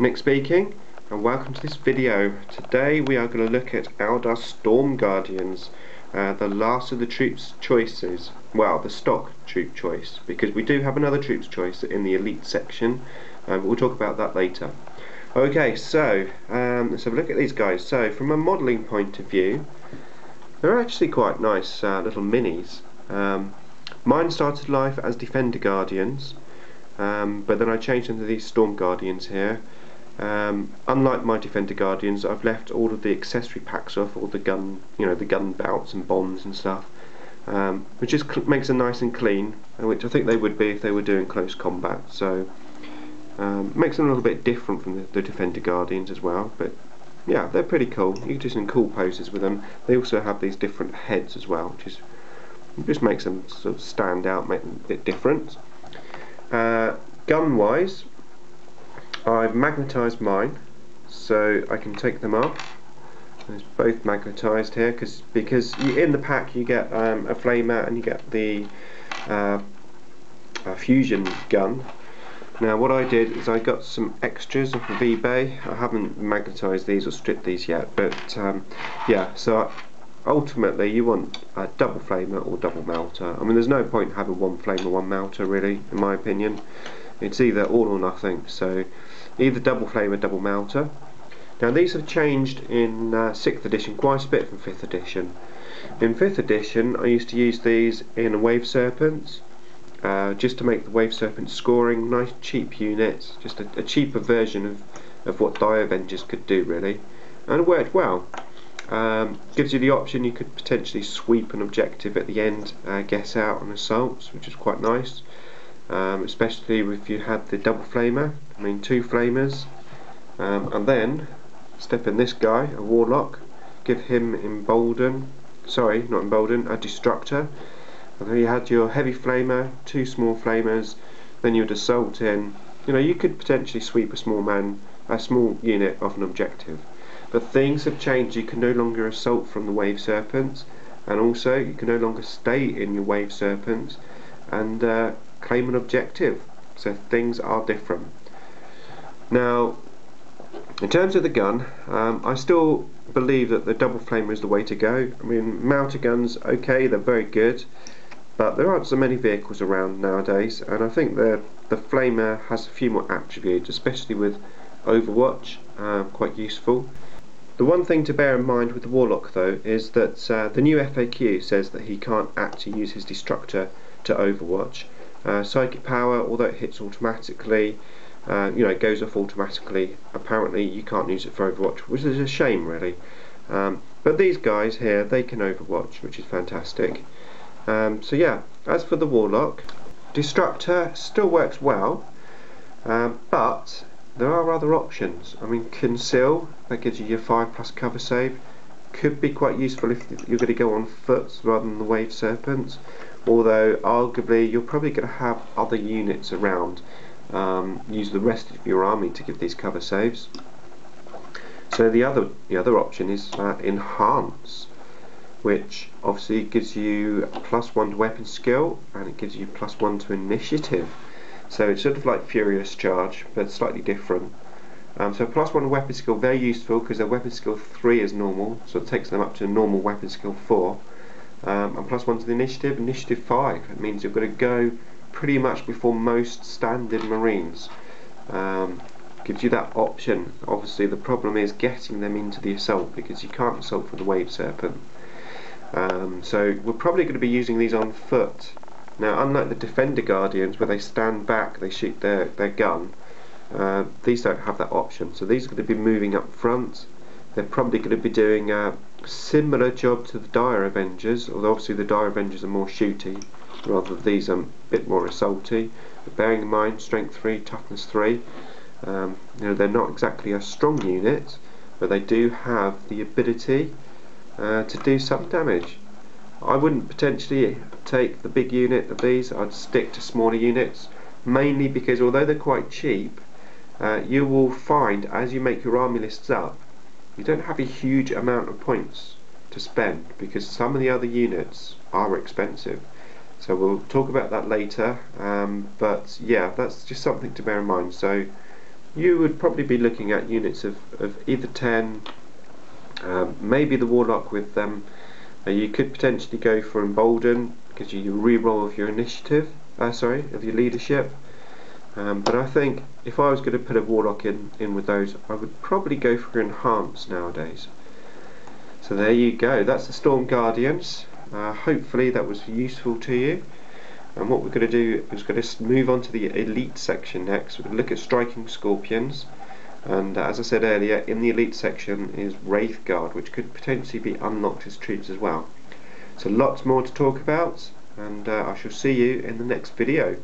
Nick speaking, and welcome to this video. Today we are going to look at Eldar Storm Guardians, the last of the troops choices. Well, the stock troop choice, because we do have another troops choice in the elite section, but we'll talk about that later. Okay, so let's have a look at these guys. So from a modelling point of view, they're actually quite nice little minis. Mine started life as Defender Guardians, but then I changed into these Storm Guardians here. Unlike my Defender Guardians, I've left all of the accessory packs off, all the gun, the gun belts and bombs and stuff, which just makes them nice and clean, which I think they would be if they were doing close combat. So makes them a little bit different from the Defender Guardians as well. But yeah, they're pretty cool. You can do some cool poses with them. They also have these different heads as well, which just makes them sort of stand out, make them a bit different. Gun wise, I've magnetised mine so I can take them off. It's both magnetised here because in the pack you get a flamer and you get the fusion gun. Now what I did is I got some extras off of eBay. I haven't magnetised these or stripped these yet, but yeah, so ultimately you want a double flamer or double melter. I mean, there's no point having one flamer, one melter really, in my opinion. It's either all or nothing, so either double flamer, double melter. Now these have changed in 6th edition quite a bit from 5th edition. In 5th edition I used to use these in Wave Serpents, just to make the Wave Serpent scoring nice cheap units, just a cheaper version of what Die Avengers could do really, and it worked well. Gives you the option, you could potentially sweep an objective at the end, guess out on assaults, which is quite nice. Especially if you had the double flamer, I mean 2 flamers, and then step in this guy, a warlock, give him a destructor, and then you had your heavy flamer, 2 small flamers, then you'd assault in. You could potentially sweep a small unit off an objective. But things have changed. You can no longer assault from the Wave Serpents, and also you can no longer stay in your Wave Serpents and claim an objective. So things are different. Now, in terms of the gun, I still believe that the double flamer is the way to go. I mean, melter guns, okay, they're very good, but there aren't so many vehicles around nowadays, and I think the flamer has a few more attributes, especially with Overwatch, quite useful. The one thing to bear in mind with the Warlock though is that the new FAQ says that he can't actually use his Destructor to Overwatch. Psychic power, although it hits automatically, it goes off automatically, apparently you can't use it for Overwatch, which is a shame really. But these guys here, they can Overwatch, which is fantastic. So yeah, as for the Warlock, Destructor still works well, but there are other options. I mean, Conceal, that gives you your 5+ cover save, could be quite useful if you're going to go on foot rather than the Wave Serpents, although arguably you're probably going to have other units around. Use the rest of your army to give these cover saves. So the other option is Enhance, which obviously gives you +1 to weapon skill, and it gives you +1 to initiative. So it's sort of like Furious Charge, but slightly different. So +1 weapon skill, very useful because their weapon skill 3 is normal, so it takes them up to normal weapon skill 4. And +1 to the initiative 5. It means you're going to go pretty much before most standard Marines. Gives you that option. Obviously the problem is getting them into the assault, because you can't assault for the Wave Serpent. So we're probably going to be using these on foot. Now, unlike the Defender Guardians where they stand back, they shoot their gun, these don't have that option. So these are going to be moving up front. They're probably going to be doing a similar job to the Dire Avengers, although obviously the Dire Avengers are more shooty, rather than these are a bit more assaulty. But bearing in mind, strength 3, toughness 3, they're not exactly a strong unit, but they do have the ability to do some damage. I wouldn't potentially take the big unit of these, I'd stick to smaller units, mainly because although they're quite cheap, you will find as you make your army lists up, you don't have a huge amount of points to spend, because some of the other units are expensive. So we'll talk about that later, but yeah, that's just something to bear in mind. So you would probably be looking at units of either 10, maybe the Warlock with them. You could potentially go for Embolden, because you re-roll of your initiative, of your leadership. But I think if I was going to put a Warlock in with those, I would probably go for Enhance nowadays. So there you go, that's the Storm Guardians. Hopefully that was useful to you. And what we're going to do is going to move on to the Elite section next. We're going to look at Striking Scorpions. And as I said earlier, in the Elite section is Wraith Guard, which could potentially be unlocked as troops as well. So lots more to talk about, and I shall see you in the next video.